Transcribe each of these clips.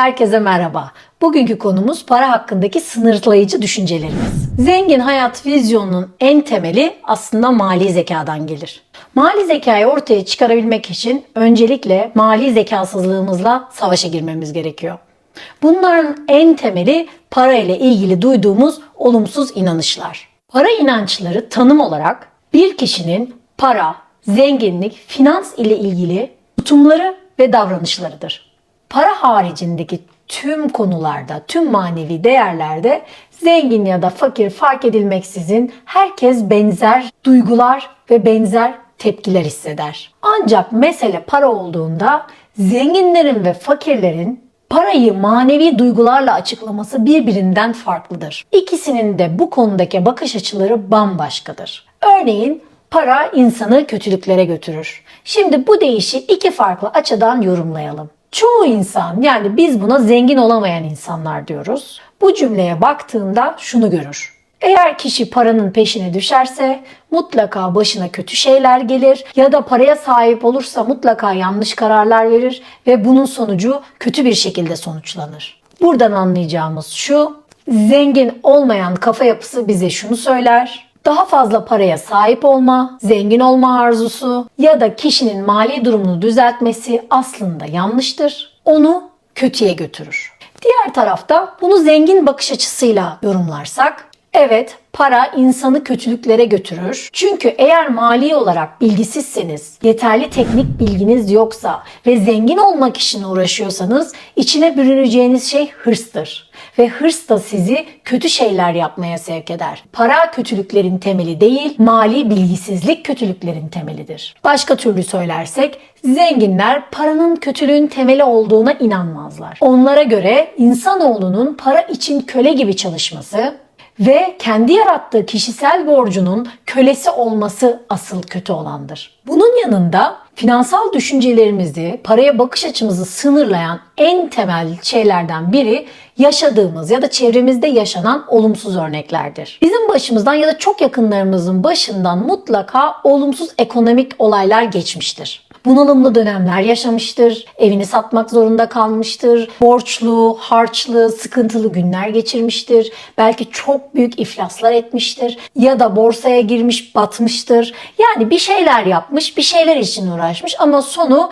Herkese merhaba. Bugünkü konumuz para hakkındaki sınırlayıcı düşüncelerimiz. Zengin hayat vizyonunun en temeli aslında mali zekadan gelir. Mali zekayı ortaya çıkarabilmek için öncelikle mali zekasızlığımızla savaşa girmemiz gerekiyor. Bunların en temeli para ile ilgili duyduğumuz olumsuz inanışlar. Para inançları tanım olarak bir kişinin para, zenginlik, finans ile ilgili tutumları ve davranışlarıdır. Para haricindeki tüm konularda, tüm manevi değerlerde zengin ya da fakir fark edilmeksizin herkes benzer duygular ve benzer tepkiler hisseder. Ancak mesele para olduğunda zenginlerin ve fakirlerin parayı manevi duygularla açıklaması birbirinden farklıdır. İkisinin de bu konudaki bakış açıları bambaşkadır. Örneğin para insanı kötülüklere götürür. Şimdi bu deyişi iki farklı açıdan yorumlayalım. Çoğu insan, yani biz buna zengin olamayan insanlar diyoruz, bu cümleye baktığında şunu görür. Eğer kişi paranın peşine düşerse mutlaka başına kötü şeyler gelir ya da paraya sahip olursa mutlaka yanlış kararlar verir ve bunun sonucu kötü bir şekilde sonuçlanır. Buradan anlayacağımız şu: zengin olmayan kafa yapısı bize şunu söyler: daha fazla paraya sahip olma, zengin olma arzusu ya da kişinin mali durumunu düzeltmesi aslında yanlıştır. Onu kötüye götürür. Diğer tarafta bunu zengin bakış açısıyla yorumlarsak, evet, para insanı kötülüklere götürür. Çünkü eğer mali olarak bilgisizseniz, yeterli teknik bilginiz yoksa ve zengin olmak için uğraşıyorsanız içine bürüneceğiniz şey hırstır. Ve hırs da sizi kötü şeyler yapmaya sevk eder. Para kötülüklerin temeli değil, mali bilgisizlik kötülüklerin temelidir. Başka türlü söylersek, zenginler paranın kötülüğün temeli olduğuna inanmazlar. Onlara göre insanoğlunun para için köle gibi çalışması ve kendi yarattığı kişisel borcunun kölesi olması asıl kötü olandır. Bunun yanında finansal düşüncelerimizi, paraya bakış açımızı sınırlayan en temel şeylerden biri yaşadığımız ya da çevremizde yaşanan olumsuz örneklerdir. Bizim başımızdan ya da çok yakınlarımızın başından mutlaka olumsuz ekonomik olaylar geçmiştir. Bunalımlı dönemler yaşamıştır, evini satmak zorunda kalmıştır, borçlu, harçlı, sıkıntılı günler geçirmiştir, belki çok büyük iflaslar etmiştir ya da borsaya girmiş, batmıştır. Yani bir şeyler yapmış, bir şeyler için uğraşmış ama sonu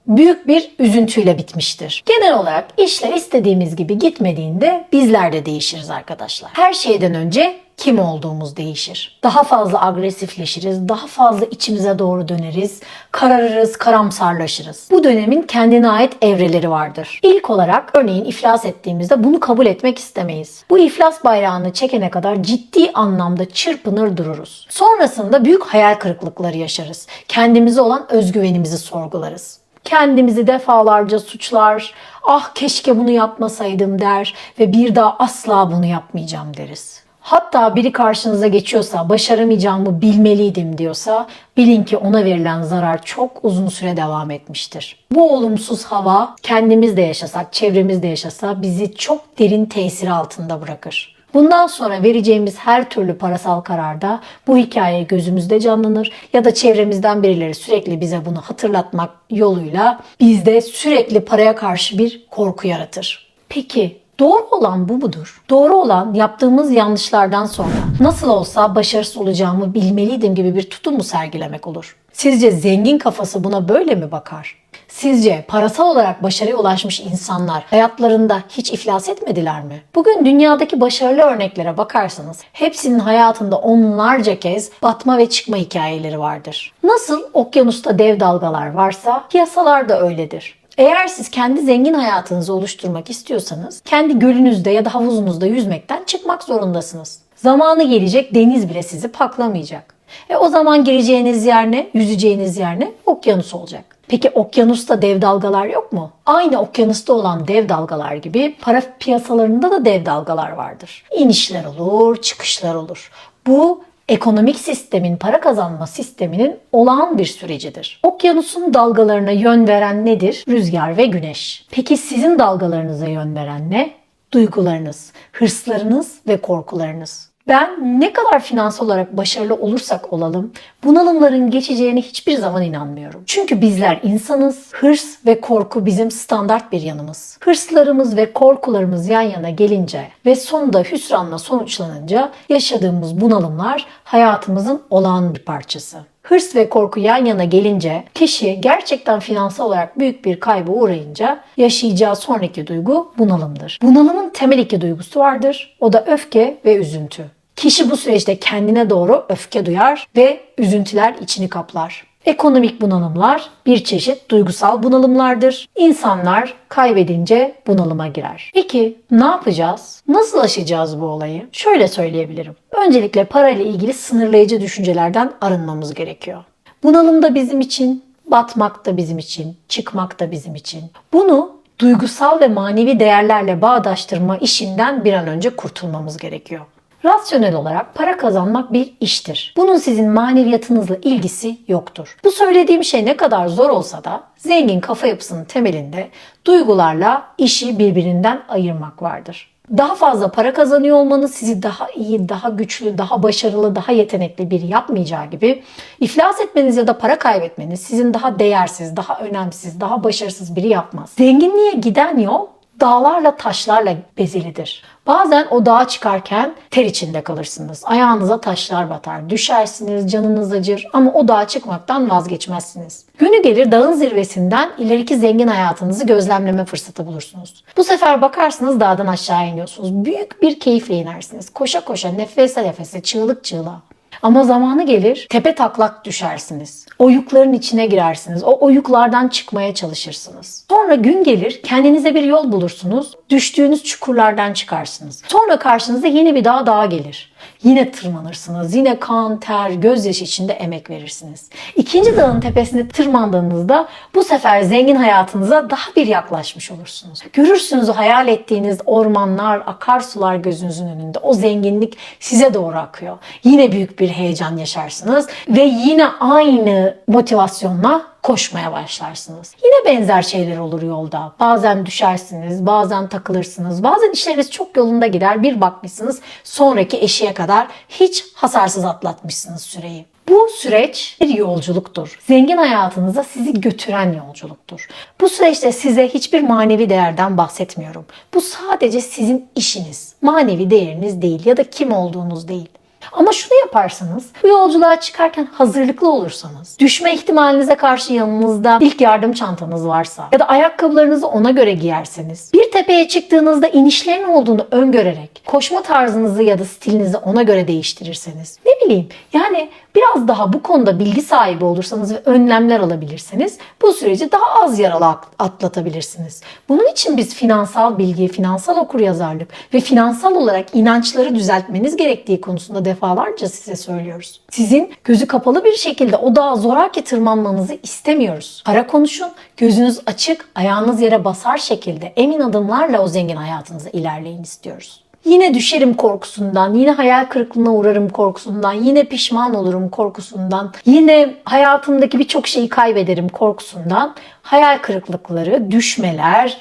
büyük bir üzüntüyle bitmiştir. Genel olarak işler istediğimiz gibi gitmediğinde bizler de değişiriz arkadaşlar. Her şeyden önce kim olduğumuz değişir. Daha fazla agresifleşiriz, daha fazla içimize doğru döneriz, kararırız, karamsarlaşırız. Bu dönemin kendine ait evreleri vardır. İlk olarak örneğin iflas ettiğimizde bunu kabul etmek istemeyiz. Bu iflas bayrağını çekene kadar ciddi anlamda çırpınır dururuz. Sonrasında büyük hayal kırıklıkları yaşarız. Kendimize olan özgüvenimizi sorgularız. Kendimizi defalarca suçlar, ah keşke bunu yapmasaydım der ve bir daha asla bunu yapmayacağım deriz. Hatta biri karşınıza geçiyorsa, başaramayacağımı bilmeliydim diyorsa, bilin ki ona verilen zarar çok uzun süre devam etmiştir. Bu olumsuz hava kendimiz de yaşasak, çevremiz de yaşasa bizi çok derin tesir altında bırakır. Bundan sonra vereceğimiz her türlü parasal kararda bu hikaye gözümüzde canlanır ya da çevremizden birileri sürekli bize bunu hatırlatmak yoluyla bizde sürekli paraya karşı bir korku yaratır. Peki doğru olan bu mudur? Doğru olan yaptığımız yanlışlardan sonra nasıl olsa başarısız olacağımı bilmeliydim gibi bir tutum mu sergilemek olur? Sizce zengin kafası buna böyle mi bakar? Sizce parasal olarak başarıya ulaşmış insanlar hayatlarında hiç iflas etmediler mi? Bugün dünyadaki başarılı örneklere bakarsanız hepsinin hayatında onlarca kez batma ve çıkma hikayeleri vardır. Nasıl okyanusta dev dalgalar varsa piyasalar da öyledir. Eğer siz kendi zengin hayatınızı oluşturmak istiyorsanız kendi gölünüzde ya da havuzunuzda yüzmekten çıkmak zorundasınız. Zamanı gelecek deniz bile sizi paklamayacak. O zaman gireceğiniz yer ne? Yüzeceğiniz yer ne? Okyanus olacak. Peki okyanusta dev dalgalar yok mu? Aynı okyanusta olan dev dalgalar gibi para piyasalarında da dev dalgalar vardır. İnişler olur, çıkışlar olur. Bu ekonomik sistemin, para kazanma sisteminin olağan bir sürecidir. Okyanusun dalgalarına yön veren nedir? Rüzgar ve güneş. Peki sizin dalgalarınıza yön veren ne? Duygularınız, hırslarınız ve korkularınız. Ben ne kadar finansal olarak başarılı olursak olalım, bunalımların geçeceğine hiçbir zaman inanmıyorum. Çünkü bizler insanız, hırs ve korku bizim standart bir yanımız. Hırslarımız ve korkularımız yan yana gelince ve sonunda hüsranla sonuçlanınca yaşadığımız bunalımlar hayatımızın olağan bir parçası. Hırs ve korku yan yana gelince kişi gerçekten finansal olarak büyük bir kayba uğrayınca yaşayacağı sonraki duygu bunalımdır. Bunalımın temel iki duygusu vardır. O da öfke ve üzüntü. Kişi bu süreçte kendine doğru öfke duyar ve üzüntüler içini kaplar. Ekonomik bunalımlar bir çeşit duygusal bunalımlardır. İnsanlar kaybedince bunalıma girer. Peki ne yapacağız? Nasıl aşacağız bu olayı? Şöyle söyleyebilirim. Öncelikle parayla ilgili sınırlayıcı düşüncelerden arınmamız gerekiyor. Bunalım da bizim için, batmak da bizim için, çıkmak da bizim için. Bunu duygusal ve manevi değerlerle bağdaştırma işinden bir an önce kurtulmamız gerekiyor. Rasyonel olarak para kazanmak bir iştir. Bunun sizin maneviyatınızla ilgisi yoktur. Bu söylediğim şey ne kadar zor olsa da zengin kafa yapısının temelinde duygularla işi birbirinden ayırmak vardır. Daha fazla para kazanıyor olmanız sizi daha iyi, daha güçlü, daha başarılı, daha yetenekli biri yapmayacağı gibi iflas etmeniz ya da para kaybetmeniz sizin daha değersiz, daha önemsiz, daha başarısız biri yapmaz. Zenginliğe giden yol dağlarla taşlarla bezelidir. Bazen o dağa çıkarken ter içinde kalırsınız. Ayağınıza taşlar batar. Düşersiniz, canınız acır ama o dağa çıkmaktan vazgeçmezsiniz. Günü gelir dağın zirvesinden ileriki zengin hayatınızı gözlemleme fırsatı bulursunuz. Bu sefer bakarsınız dağdan aşağı iniyorsunuz. Büyük bir keyifle inersiniz. Koşa koşa, nefese nefese, çığlık çığlığa. Ama zamanı gelir tepe taklak düşersiniz. Oyukların içine girersiniz. O oyuklardan çıkmaya çalışırsınız. Sonra gün gelir kendinize bir yol bulursunuz. Düştüğünüz çukurlardan çıkarsınız. Sonra karşınıza yeni bir dağ gelir. Yine tırmanırsınız. Yine kan, ter, gözyaşı içinde emek verirsiniz. İkinci dağın tepesine tırmandığınızda bu sefer zengin hayatınıza daha bir yaklaşmış olursunuz. Görürsünüz o hayal ettiğiniz ormanlar, akarsular gözünüzün önünde. O zenginlik size doğru akıyor. Yine büyük bir heyecan yaşarsınız ve yine aynı motivasyonla koşmaya başlarsınız. Yine benzer şeyler olur yolda. Bazen düşersiniz, bazen takılırsınız, bazen işleriniz çok yolunda gider. Bir bakmışsınız sonraki eşiğe kadar hiç hasarsız atlatmışsınız süreyi. Bu süreç bir yolculuktur. Zengin hayatınıza sizi götüren yolculuktur. Bu süreçte size hiçbir manevi değerden bahsetmiyorum. Bu sadece sizin işiniz. Manevi değeriniz değil ya da kim olduğunuz değil. Ama şunu yaparsanız, bu yolculuğa çıkarken hazırlıklı olursanız, düşme ihtimalinize karşı yanınızda ilk yardım çantanız varsa ya da ayakkabılarınızı ona göre giyerseniz, bir tepeye çıktığınızda inişlerin olduğunu öngörerek, koşma tarzınızı ya da stilinizi ona göre değiştirirseniz, ne bileyim yani biraz daha bu konuda bilgi sahibi olursanız ve önlemler alabilirseniz bu süreci daha az yaralı atlatabilirsiniz. Bunun için biz finansal bilgi, finansal okuryazarlık ve finansal olarak inançları düzeltmeniz gerektiği konusunda defalarca size söylüyoruz. Sizin gözü kapalı bir şekilde o dağa zoraki tırmanmanızı istemiyoruz. Para konuşun, gözünüz açık, ayağınız yere basar şekilde emin adımlarla o zengin hayatınıza ilerleyin istiyoruz. Yine düşerim korkusundan, yine hayal kırıklığına uğrarım korkusundan, yine pişman olurum korkusundan, yine hayatımdaki birçok şeyi kaybederim korkusundan hayal kırıklıkları, düşmeler,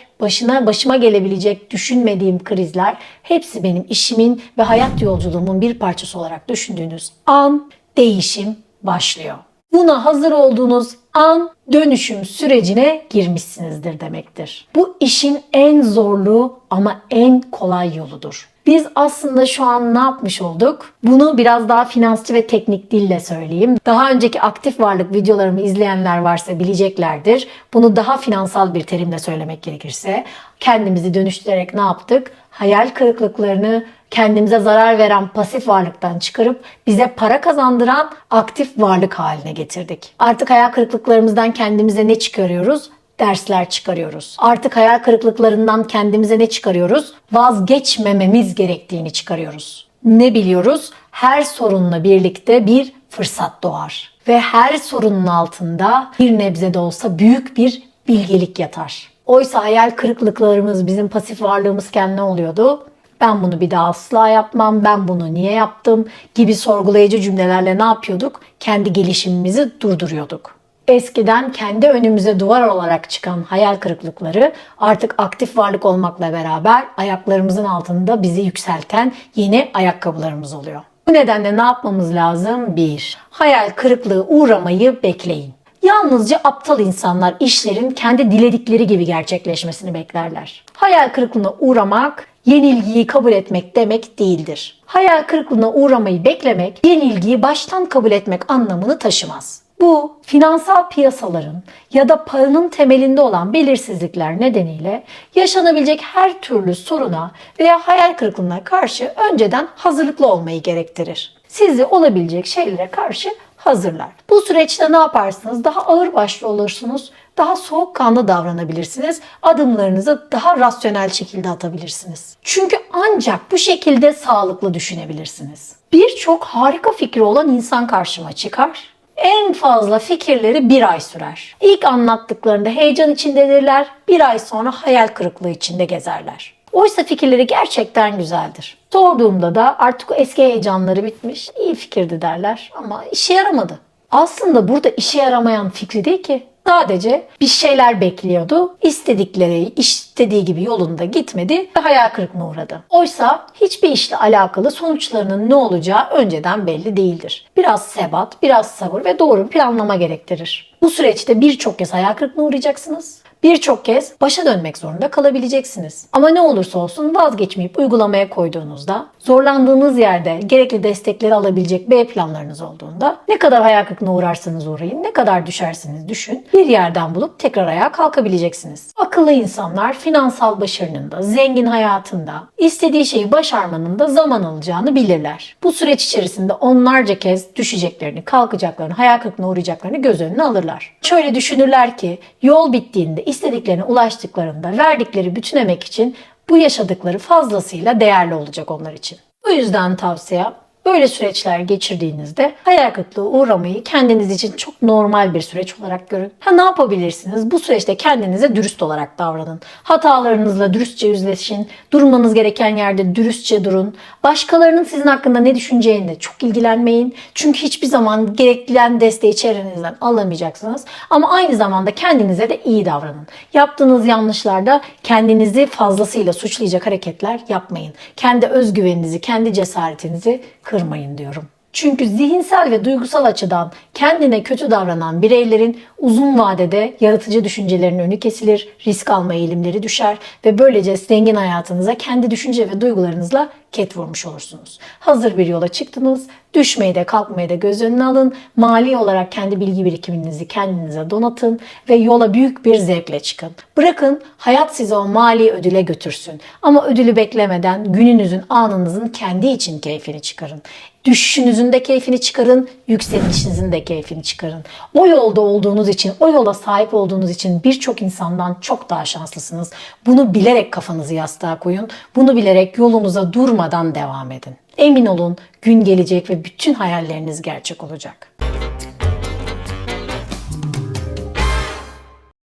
başıma gelebilecek düşünmediğim krizler hepsi benim işimin ve hayat yolculuğumun bir parçası olarak düşündüğünüz an değişim başlıyor. Buna hazır olduğunuz an dönüşüm sürecine girmişsinizdir demektir. Bu işin en zorlu ama en kolay yoludur. Biz aslında şu an ne yapmış olduk? Bunu biraz daha finansçı ve teknik dille söyleyeyim. Daha önceki aktif varlık videolarımı izleyenler varsa bileceklerdir. Bunu daha finansal bir terimle söylemek gerekirse kendimizi dönüştürerek ne yaptık? Hayal kırıklıklarını kendimize zarar veren pasif varlıktan çıkarıp bize para kazandıran aktif varlık haline getirdik. Artık hayal kırıklıklarımızdan kendimize ne çıkarıyoruz? Dersler çıkarıyoruz. Artık hayal kırıklıklarından kendimize ne çıkarıyoruz? Vazgeçmememiz gerektiğini çıkarıyoruz. Ne biliyoruz? Her sorunla birlikte bir fırsat doğar. Ve her sorunun altında bir nebze de olsa büyük bir bilgelik yatar. Oysa hayal kırıklıklarımız bizim pasif varlığımızken ne oluyordu? Ben bunu bir daha asla yapmam, ben bunu niye yaptım gibi sorgulayıcı cümlelerle ne yapıyorduk? Kendi gelişimimizi durduruyorduk. Eskiden kendi önümüze duvar olarak çıkan hayal kırıklıkları artık aktif varlık olmakla beraber ayaklarımızın altında bizi yükselten yeni ayakkabılarımız oluyor. Bu nedenle ne yapmamız lazım? 1. Hayal kırıklığı uğramayı bekleyin. Yalnızca aptal insanlar işlerin kendi diledikleri gibi gerçekleşmesini beklerler. Hayal kırıklığına uğramak, yenilgiyi kabul etmek demek değildir. Hayal kırıklığına uğramayı beklemek, yenilgiyi baştan kabul etmek anlamını taşımaz. Bu, finansal piyasaların ya da paranın temelinde olan belirsizlikler nedeniyle yaşanabilecek her türlü soruna veya hayal kırıklığına karşı önceden hazırlıklı olmayı gerektirir. Sizi olabilecek şeylere karşı hazırlar. Bu süreçte ne yaparsınız? Daha ağırbaşlı olursunuz, daha soğukkanlı davranabilirsiniz, adımlarınızı daha rasyonel şekilde atabilirsiniz. Çünkü ancak bu şekilde sağlıklı düşünebilirsiniz. Birçok harika fikri olan insan karşıma çıkar. En fazla fikirleri bir ay sürer. İlk anlattıklarında heyecan içindedirler, bir ay sonra hayal kırıklığı içinde gezerler. Oysa fikirleri gerçekten güzeldir. Sorduğumda da artık o eski heyecanları bitmiş, iyi fikirdi derler ama işe yaramadı. Aslında burada işe yaramayan fikri değil ki. Sadece bir şeyler bekliyordu, istediği gibi yolunda gitmedi ve hayal kırıklığına uğradı. Oysa hiçbir işle alakalı sonuçlarının ne olacağı önceden belli değildir. Biraz sebat, biraz sabır ve doğru bir planlama gerektirir. Bu süreçte birçok kez hayal kırıklığına uğrayacaksınız. Birçok kez başa dönmek zorunda kalabileceksiniz. Ama ne olursa olsun vazgeçmeyip uygulamaya koyduğunuzda, zorlandığınız yerde gerekli destekleri alabilecek B planlarınız olduğunda ne kadar hayal kırıklığına uğrarsanız uğrayın, ne kadar düşerseniz düşün, bir yerden bulup tekrar ayağa kalkabileceksiniz. Akıllı insanlar finansal başarının da, zengin hayatında, istediği şeyi başarmanın da zaman alacağını bilirler. Bu süreç içerisinde onlarca kez düşeceklerini, kalkacaklarını, hayal kırıklığına uğrayacaklarını göz önüne alırlar. Şöyle düşünürler ki yol bittiğinde, istediklerine ulaştıklarında verdikleri bütün emek için bu yaşadıkları fazlasıyla değerli olacak onlar için. Bu yüzden tavsiyem, böyle süreçler geçirdiğinizde hayal kırıklığına uğramayı kendiniz için çok normal bir süreç olarak görün. Ne yapabilirsiniz? Bu süreçte kendinize dürüst olarak davranın. Hatalarınızla dürüstçe yüzleşin. Durmanız gereken yerde dürüstçe durun. Başkalarının sizin hakkında ne düşüneceğine çok ilgilenmeyin. Çünkü hiçbir zaman gerekli desteği çevrenizden alamayacaksınız. Ama aynı zamanda kendinize de iyi davranın. Yaptığınız yanlışlarda kendinizi fazlasıyla suçlayacak hareketler yapmayın. Kendi özgüveninizi, kendi cesaretinizi kırmayın diyorum. Çünkü zihinsel ve duygusal açıdan kendine kötü davranan bireylerin uzun vadede yaratıcı düşüncelerinin önü kesilir, risk alma eğilimleri düşer ve böylece zengin hayatınıza kendi düşünce ve duygularınızla ket vurmuş olursunuz. Hazır bir yola çıktınız, düşmeyi de kalkmayı da göz önüne alın, mali olarak kendi bilgi birikiminizi kendinize donatın ve yola büyük bir zevkle çıkın. Bırakın hayat sizi o mali ödüle götürsün ama ödülü beklemeden gününüzün, anınızın kendi için keyfini çıkarın. Düşüşünüzün de keyfini çıkarın, yükselişinizin de keyfini çıkarın. O yolda olduğunuz için, o yola sahip olduğunuz için birçok insandan çok daha şanslısınız. Bunu bilerek kafanızı yastığa koyun. Bunu bilerek yolunuza durmadan devam edin. Emin olun gün gelecek ve bütün hayalleriniz gerçek olacak.